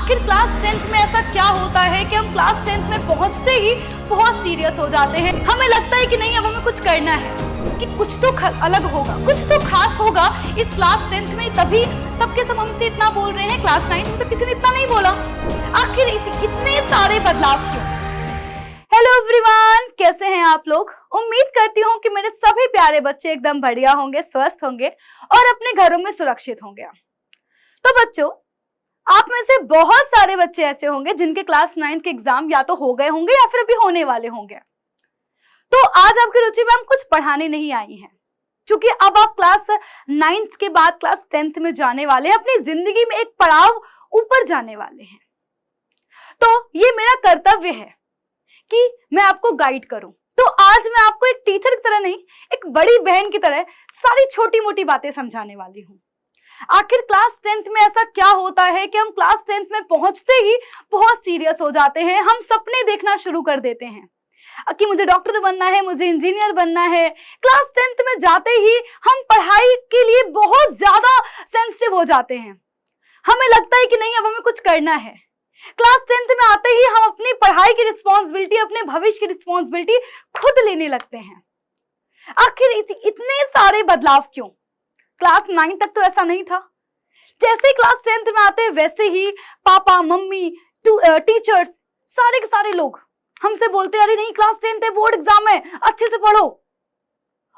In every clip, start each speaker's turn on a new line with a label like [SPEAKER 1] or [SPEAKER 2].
[SPEAKER 1] आखिर class 10th में ऐसा क्या होता है कि हम क्लास 10th में पहुंचते ही बहुत सीरियस हो जाते हैं। हमें लगता है कि नहीं, अब हमें कुछ करना है, कि कुछ तो अलग होगा, कुछ तो खास होगा इस क्लास 10th में, तभी सबके सब हमसे इतना बोल रहे हैं। क्लास 9th में तो किसी ने इतना नहीं बोला। आखिर इतने सारे बदलाव क्यों? हेलो एवरीवन, कैसे हैं आप लोग? उम्मीद करती हूँ कि मेरे सभी प्यारे बच्चे एकदम बढ़िया होंगे, स्वस्थ होंगे और अपने घरों में सुरक्षित होंगे। तो बच्चों, आप में से बहुत सारे बच्चे ऐसे होंगे जिनके क्लास 9th के एग्जाम या तो हो गए होंगे या फिर अभी होने वाले होंगे। तो आज आपकी रुचि में हम कुछ पढ़ाने नहीं आई हैं, क्योंकि अब आप क्लास 9th के बाद क्लास 10th में जाने वाले हैं, अपनी जिंदगी में एक पड़ाव ऊपर जाने वाले हैं। तो ये मेरा कर्तव्य है कि मैं आपको गाइड करूं। तो आज मैं आपको एक टीचर की तरह नहीं, एक बड़ी बहन की तरह सारी छोटी मोटी बातें समझाने वाली हूं। आखिर क्लास 10th में ऐसा क्या होता है कि हम क्लास 10th में पहुंचते ही बहुत सीरियस हो जाते हैं। हम सपने देखना शुरू कर देते हैं कि मुझे डॉक्टर बनना है, मुझे इंजीनियर बनना है। क्लास 10th में जाते ही हम पढ़ाई के लिए बहुत ज्यादा सेंसिटिव हो जाते हैं। हमें लगता है कि नहीं, अब हमें कुछ करना है। क्लास 10th में आते ही हम अपनी पढ़ाई की रिस्पॉन्सिबिलिटी, अपने भविष्य की रिस्पॉन्सिबिलिटी खुद लेने लगते हैं। आखिर इतने सारे बदलाव क्यों? क्लास 9 तक तो ऐसा नहीं था। जैसे ही क्लास 10th में आते हैं वैसे ही पापा, मम्मी, टीचर्स, सारे के सारे लोग हमसे बोलते हैं, अरे नहीं, क्लास 10th है, बोर्ड एग्जाम है, अच्छे से पढ़ो।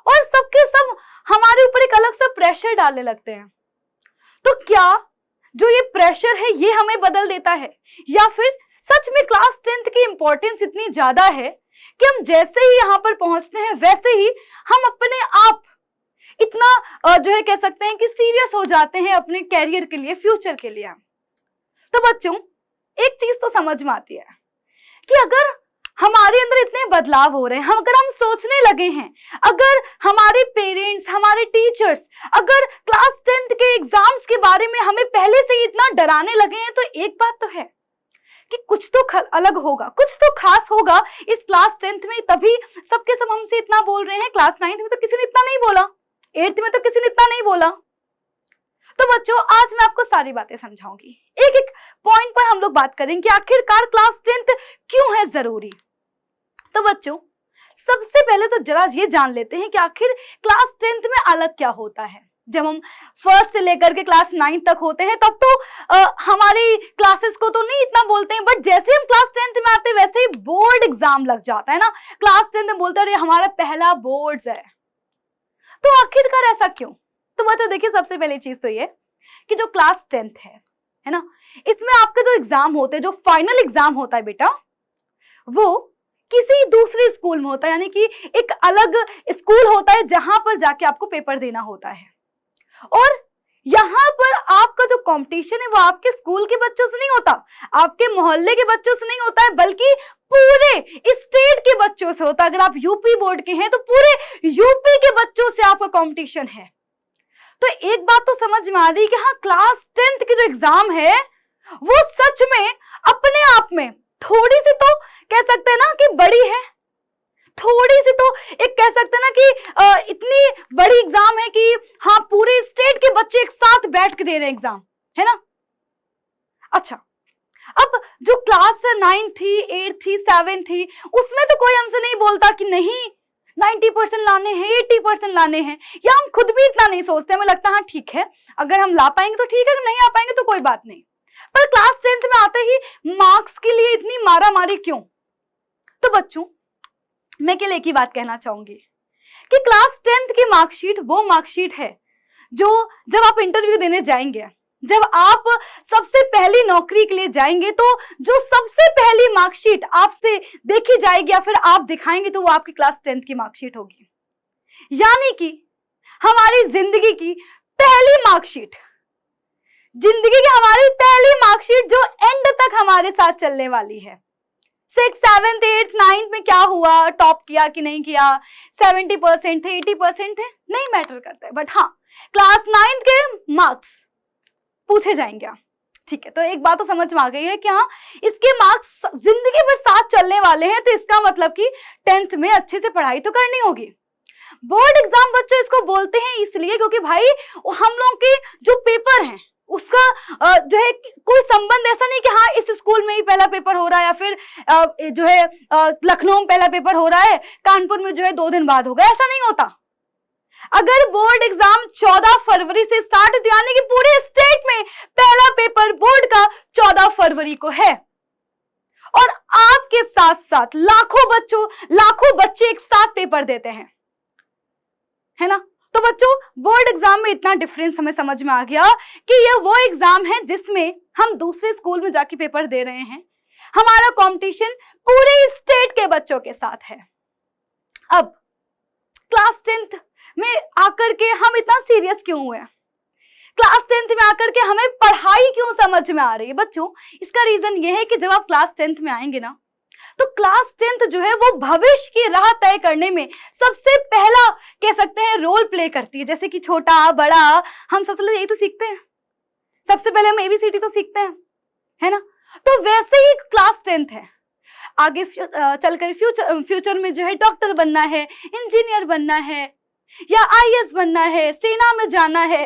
[SPEAKER 1] और सबके सब हमारे ऊपर एक अलग सा प्रेशर डालने लगते हैं। तो क्या जो ये प्रेशर है ये हमें बदल देता है, या फिर सच में क्लास 10th की इंपॉर्टेंस इतनी ज्यादा है कि हम जैसे ही यहाँ पर पहुंचते हैं वैसे ही हम अपने आप इतना जो है कह सकते हैं कि सीरियस हो जाते हैं अपने कैरियर के लिए, फ्यूचर के लिए। तो बच्चों, एक चीज तो समझ में आती है कि अगर हमारे अंदर इतने बदलाव हो रहे हैं, अगर हम सोचने लगे हैं, अगर हमारे पेरेंट्स, हमारे टीचर्स अगर क्लास 10th के एग्जाम्स के बारे में हमें पहले से ही इतना डराने लगे हैं, तो एक बात तो है कि कुछ तो अलग होगा, कुछ तो खास होगा इस क्लास 10th में, तभी सबके सब हमसे इतना बोल रहे हैं। क्लास 9th में तो किसी ने इतना नहीं बोला, 8th में तो किसी ने इतना नहीं बोला। तो बच्चों, आज मैं आपको सारी बातें समझाऊंगी। एक एक पॉइंट पर हम लोग बात करेंगे कि आखिरकार क्लास 10th क्यों है जरूरी। तो बच्चों, सबसे पहले तो जरा ये जान लेते हैं कि आखिर क्लास 10th में अलग क्या होता है। जब हम फर्स्ट से लेकर के क्लास 9 तक होते हैं तब तो हमारी क्लासेस को तो नहीं इतना बोलते हैं, बट जैसे हम क्लास 10th में आते हैं वैसे ही बोर्ड एग्जाम लग जाता है ना। क्लास 10th में बोलते हैं, अरे हमारा पहला बोर्ड्स है। तो आखिरकार ऐसा क्यों? तो बच्चों देखिए, सबसे पहली चीज तो ये कि जो क्लास 10th है ना, इसमें आपके जो एग्जाम होते हैं, जो फाइनल एग्जाम होता है बेटा, वो किसी दूसरे स्कूल में होता है, यानी कि एक अलग स्कूल होता है जहां पर जाके आपको पेपर देना होता है। और यहाँ पर आपका जो कंपटीशन है वो आपके स्कूल के बच्चों से नहीं होता, आपके मोहल्ले के बच्चों से नहीं होता है, बल्कि पूरे स्टेट के बच्चों से होता है। अगर आप यूपी बोर्ड के हैं तो पूरे यूपी के बच्चों से आपका कंपटीशन है। तो एक बात तो समझ में आ रही है कि हाँ, क्लास 10th की जो एग्जाम है वो सच में अपने आप में थोड़ी सी तो कह सकते हैं ना कि बड़ी है, थोड़ी सी तो एक कह सकते हैं ना कि इतनी बड़ी एग्जाम है कि हाँ, पूरे स्टेट के बच्चे एक साथ बैठ के दे रहे हैं एग्जाम, है ना। अच्छा, अब जो क्लास 9 थी, 8 थी, 7 थी, उसमें तो कोई हमसे नहीं बोलता कि नहीं 90% लाने हैं, 80% लाने हैं, या हम खुद भी इतना नहीं सोचते। हमें लगता है हाँ ठीक है, अगर हम ला पाएंगे तो ठीक है, अगर नहीं आ पाएंगे तो कोई बात नहीं। पर क्लास 10th में आते ही मार्क्स के लिए इतनी मारामारी क्यों? तो बच्चों, मैं केवल एक ही बात कहना चाहूंगी कि क्लास 10th की मार्कशीट वो मार्कशीट है जो जब आप इंटरव्यू देने जाएंगे, जब आप सबसे पहली नौकरी के लिए जाएंगे, तो जो सबसे पहली मार्कशीट आपसे देखी जाएगी या फिर आप दिखाएंगे तो वो आपकी क्लास 10th की मार्कशीट होगी। यानी कि हमारी जिंदगी की पहली मार्कशीट, जिंदगी की हमारी पहली मार्कशीट जो एंड तक हमारे साथ चलने वाली है। 6, 7, 8, 9 में क्या हुआ, टॉप किया कि नहीं किया, 70% थे, 80% थे, नहीं मैटर करता है, बट हाँ, क्लास 9 के मार्क्स पूछे जाएंगे। ठीक है, तो एक बात तो समझ में आ गई है कि हाँ, इसके मार्क्स जिंदगी भर साथ चलने वाले हैं। तो इसका मतलब कि 10th में अच्छे से पढ़ाई तो करनी होगी। बोर्ड एग्जाम बच्चों इसको बोलते हैं इसलिए क्योंकि भाई हम लोग के जो पेपर हैं उसका जो है कोई संबंध ऐसा नहीं कि हाँ इस स्कूल में ही पहला पेपर हो रहा है या फिर जो है लखनऊ में पहला पेपर हो रहा है, कानपुर में जो है 2 दिन बाद होगा, ऐसा नहीं होता। अगर बोर्ड एग्जाम 14 फरवरी से स्टार्ट होती यानी कि पूरे स्टेट में पहला पेपर बोर्ड का 14 फरवरी को है और आपके साथ साथ लाखों बच्चे एक साथ पेपर देते हैं, है ना। तो बच्चों बोर्ड एग्जाम में इतना डिफरेंस हमें समझ में आ गया कि ये वो एग्जाम है जिसमें हम दूसरे स्कूल में जाके पेपर दे रहे हैं, हमारा कंपटीशन पूरे स्टेट के बच्चों के साथ है। अब क्लास 10th में आकर के हम इतना सीरियस क्यों हुए, क्लास 10th में आकर के हमें पढ़ाई क्यों समझ में आ रही है बच्चों? इसका रीजन ये है कि जब आप क्लास 10th में आएंगे ना तो क्लास 10th जो है वो भविष्य की राह तय करने में सबसे पहला कह सकते हैं रोल प्ले करती है। जैसे कि छोटा बड़ा हम सबसे पहले यही तो सीखते हैं, सबसे पहले हम ABCD तो सीखते हैं, है ना। तो वैसे ही क्लास 10th है, आगे चलकर फ्यूचर में जो है डॉक्टर बनना है, इंजीनियर बनना है या IAS बनना है, सेना में जाना है,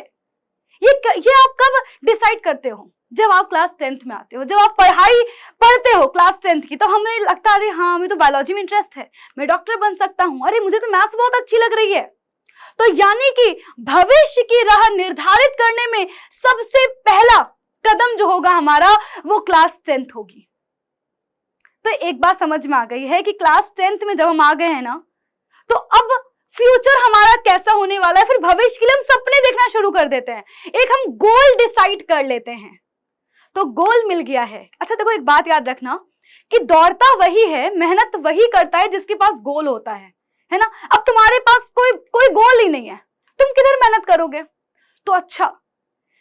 [SPEAKER 1] ये आप कब डिसाइड करते हो? जब आप क्लास 10th में आते हो, जब आप पढ़ाई पढ़ते हो क्लास 10th की, तो हमें लगता है अरे हाँ हमें तो बायोलॉजी में इंटरेस्ट है, मैं डॉक्टर बन सकता हूँ, अरे मुझे तो मैथ्स बहुत अच्छी लग रही है। तो यानी कि भविष्य की राह निर्धारित करने में सबसे पहला कदम जो होगा हमारा वो क्लास 10th होगी। तो एक बात समझ में आ गई है कि क्लास 10th में जब हम आ गए हैं ना तो अब फ्यूचर हमारा कैसा होने वाला है, फिर भविष्य के लिए हम सपने देखना शुरू कर देते हैं, एक हम गोल डिसाइड कर लेते हैं। तो गोल मिल गया है। अच्छा देखो एक बात याद रखना कि दौड़ता वही है, मेहनत वही करता है जिसके पास गोल होता है ना। अब तुम्हारे पास कोई गोल ही नहीं है, तुम किधर मेहनत करोगे? तो अच्छा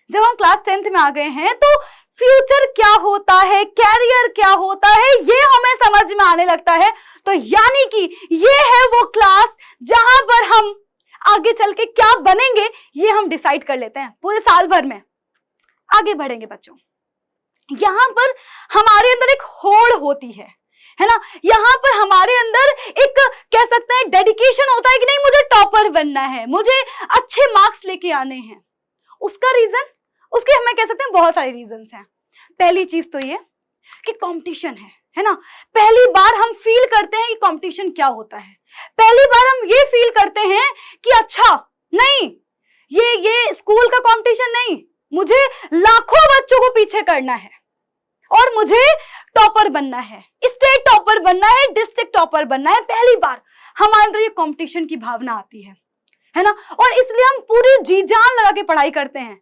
[SPEAKER 1] जब हम क्लास 10th में आ गए हैं तो फ्यूचर क्या होता है, कैरियर क्या होता है, ये हमें समझ में आने लगता है। तो यानी कि ये है वो क्लास जहां पर हम आगे चल के क्या बनेंगे ये हम डिसाइड कर लेते हैं। पूरे साल भर में आगे बढ़ेंगे बच्चों, यहां पर हमारे अंदर एक होड़ होती है ना। यहां पर हमारे अंदर एक कह सकते हैं डेडिकेशन होता है कि नहीं मुझे टॉपर बनना है, मुझे अच्छे मार्क्स लेके आने हैं। उसका रीजन, उसके हमें कह सकते हैं बहुत सारे रीजंस हैं। पहली चीज तो ये कि कंपटीशन है ना। पहली बार हम फील करते हैं कि कंपटीशन क्या होता है, पहली बार हम ये फील करते हैं कि अच्छा नहीं ये स्कूल का कंपटीशन नहीं, मुझे लाखों बच्चों को पीछे करना है और मुझे टॉपर बनना है, स्टेट टॉपर बनना है, डिस्ट्रिक्ट टॉपर बनना है। पहली बार हमारे अंदर ये कंपटीशन की भावना आती है ना, और इसलिए हम पूरी जी जान लगा के पढ़ाई करते हैं।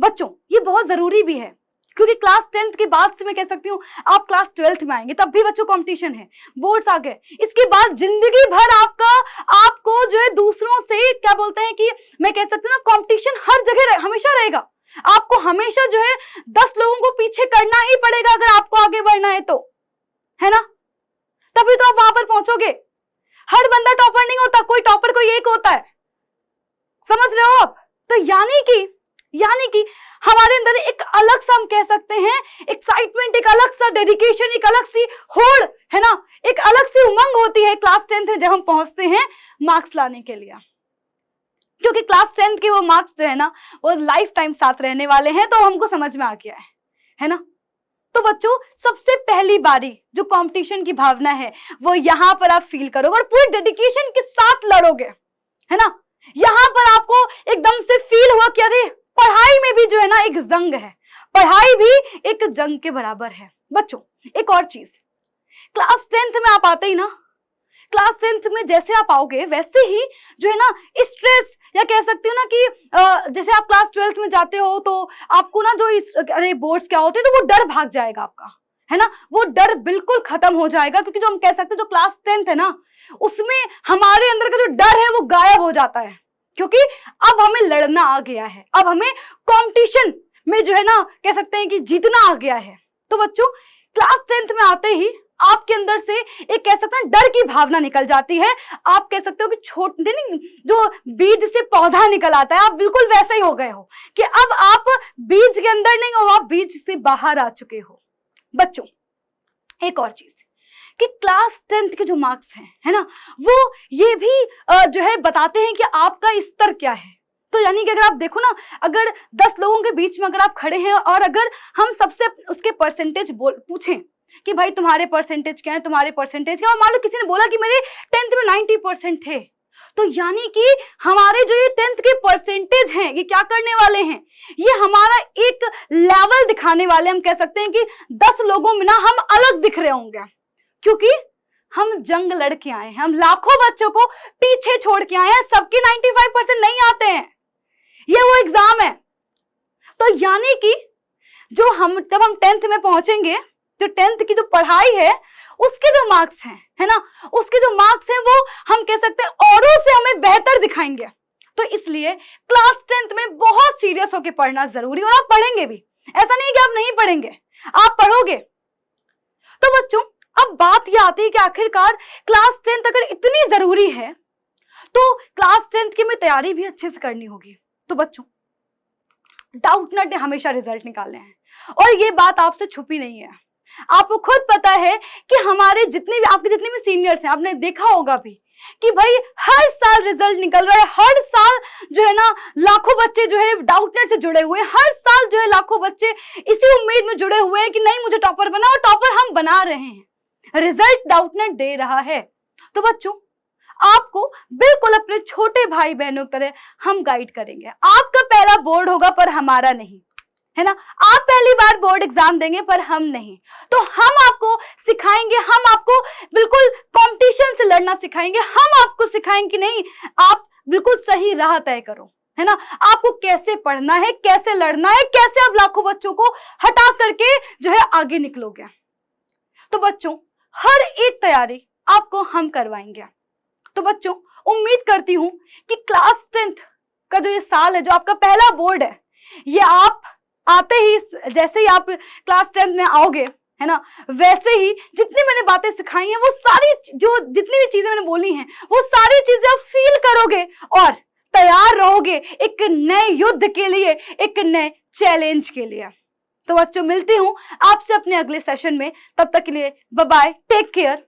[SPEAKER 1] बच्चों ये बहुत जरूरी भी है क्योंकि क्लास 10th के बाद से मैं कह सकती हूँ आप क्लास 12th में आएंगे तब भी बच्चों कंपटीशन है, बोर्ड्स आ गए, इसके बाद जिंदगी भर आपको जो है दूसरों से क्या बोलते हैं कि मैं कह सकती हूँ ना कंपटीशन हर जगह हमेशा रहेगा। आपको हमेशा जो है 10 लोगों को पीछे करना ही पड़ेगा अगर आपको आगे बढ़ना है तो, है ना, तभी तो आप वहां पर पहुंचोगे। हर बंदा टॉपर नहीं होता, कोई टॉपर कोई एक होता है, समझ रहे हो आप? तो यानी कि हमारे अंदर एक अलग सा हम कह सकते हैं एक्साइटमेंट, एक अलग सा डेडिकेशन, एक अलग सी होड़ है ना, एक अलग सी उमंग होती है क्लास 10th में जब हम पहुंचते हैं मार्क्स लाने के लिए, क्योंकि क्लास 10th के वो मार्क्स जो है ना वो लाइफ टाइम साथ रहने वाले हैं। तो हमको समझ में आ गया है ना। तो बच्चों सबसे पहली बारी जो कंपटीशन की भावना है वो यहां पर आप फील करोगे और पूरे डेडिकेशन के साथ लड़ोगे, है ना। यहां पर आपको एकदम से फील हुआ कि अरे पढ़ाई में भी जो है ना एक जंग है, पढ़ाई भी एक जंग के बराबर है। बच्चों एक और चीज, क्लास 10th में आप आते ही ना, क्लास 10th में जैसे आप आओगे वैसे ही जो है ना स्ट्रेस या कह सकते हो ना कि जैसे आप क्लास 12th में जाते हो तो आपको ना जो अरे बोर्ड्स क्या होते हैं तो वो डर भाग जाएगा आपका, है ना, वो डर बिल्कुल खत्म हो जाएगा। क्योंकि जो हम कह सकते हैं जो क्लास 10th है ना उसमें हमारे अंदर का जो डर है वो गायब हो जाता है, क्योंकि अब हमें लड़ना आ गया है, अब हमें कंपटीशन में जो है ना कह सकते हैं कि जीतना आ गया है। तो बच्चों क्लास 10th में आते ही आपके अंदर से एक कह सकते हैं डर की भावना निकल जाती है। आप कह सकते हो कि छोटे नहीं जो बीज से पौधा निकल आता है, आप बिल्कुल वैसे ही हो गए हो कि अब आप बीज के अंदर नहीं हो, आप बीज से बाहर आ चुके हो। बच्चों एक और चीज कि क्लास 10th के जो मार्क्स हैं, है ना, वो ये भी जो है बताते हैं कि आपका स्तर क्या है। तो यानी कि अगर आप देखो ना, अगर 10 लोगों के बीच में अगर आप खड़े हैं और अगर हम सबसे उसके परसेंटेज पूछें कि भाई तुम्हारे परसेंटेज क्या है, तुम्हारे परसेंटेज क्या है, और मान लो किसी ने बोला कि मेरे 10th में 90% थे, तो यानी कि हमारे जो ये 10th के परसेंटेज हैं ये क्या करने वाले हैं, ये हमारा एक लेवल दिखाने वाले। हम कह सकते हैं कि 10 लोगों में ना हम अलग दिख रहे होंगे, क्योंकि हम जंग लड़ के आए हैं, हम लाखों बच्चों को पीछे छोड़ के आए हैं, सबके 95% नहीं आते हैं, ये वो एग्जाम है। तो यानी कि जो हम जब हम 10th में पहुंचेंगे, जो 10th की जो पढ़ाई है उसके जो मार्क्स हैं, है ना, उसके जो मार्क्स हैं वो हम कह सकते हैं औरों से हमें बेहतर दिखाएंगे। तो इसलिए क्लास 10th में बहुत सीरियस होकर पढ़ना जरूरी, और आप पढ़ेंगे भी, ऐसा नहीं कि आप नहीं पढ़ेंगे, आप पढ़ोगे। तो बच्चों अब बात यह आती है कि आखिरकार क्लास 10th अगर इतनी जरूरी है तो क्लास 10th की में तैयारी भी अच्छे से करनी होगी। तो बच्चों डाउटनट ने हमेशा रिजल्ट निकालने हैं, और ये बात आपसे छुपी नहीं है, आपको खुद पता है कि हमारे आपके जितने भी सीनियर्स हैं, आपने देखा होगा भी कि भाई हर साल रिजल्ट निकल रहा है, हर साल जो है ना लाखों बच्चे जो है डाउटनेट से जुड़े हुए हैं, हर साल जो है लाखों बच्चे इसी उम्मीद में जुड़े हुए हैं कि नहीं मुझे टॉपर बना, और टॉपर हम बना रहे हैं, रिजल्ट डाउटनेट दे रहा है। तो बच्चों आपको बिल्कुल अपने छोटे भाई बहनों की तरह हम गाइड करेंगे। आपका पहला बोर्ड होगा पर हमारा नहीं, है ना, आप पहली बार बोर्ड एग्जाम देंगे पर हम नहीं। तो हम आपको सिखाएंगे, हम आपको बिल्कुल कंपटीशन से लड़ना सिखाएंगे, हम आपको सिखाएंगे कि नहीं आप बिल्कुल सही राह तय करो, है ना, आपको कैसे पढ़ना है, कैसे लड़ना है, कैसे आप लाखों बच्चों को हटा करके जो है आगे निकलोगे। तो बच्चों हर एक तैयारी आपको हम करवाएंगे। तो बच्चों उम्मीद करती हूं कि क्लास 10th का जो ये साल है, जो आपका पहला बोर्ड है, ये आप आते ही जैसे ही आप क्लास 10th में आओगे, है ना, वैसे ही जितनी मैंने बातें सिखाई हैं वो सारी जितनी भी चीजें मैंने बोली हैं वो सारी चीजें आप फील करोगे और तैयार रहोगे एक नए युद्ध के लिए, एक नए चैलेंज के लिए। तो बच्चों मिलती हूं आपसे अपने अगले सेशन में, तब तक के लिए बाय बाय, टेक केयर।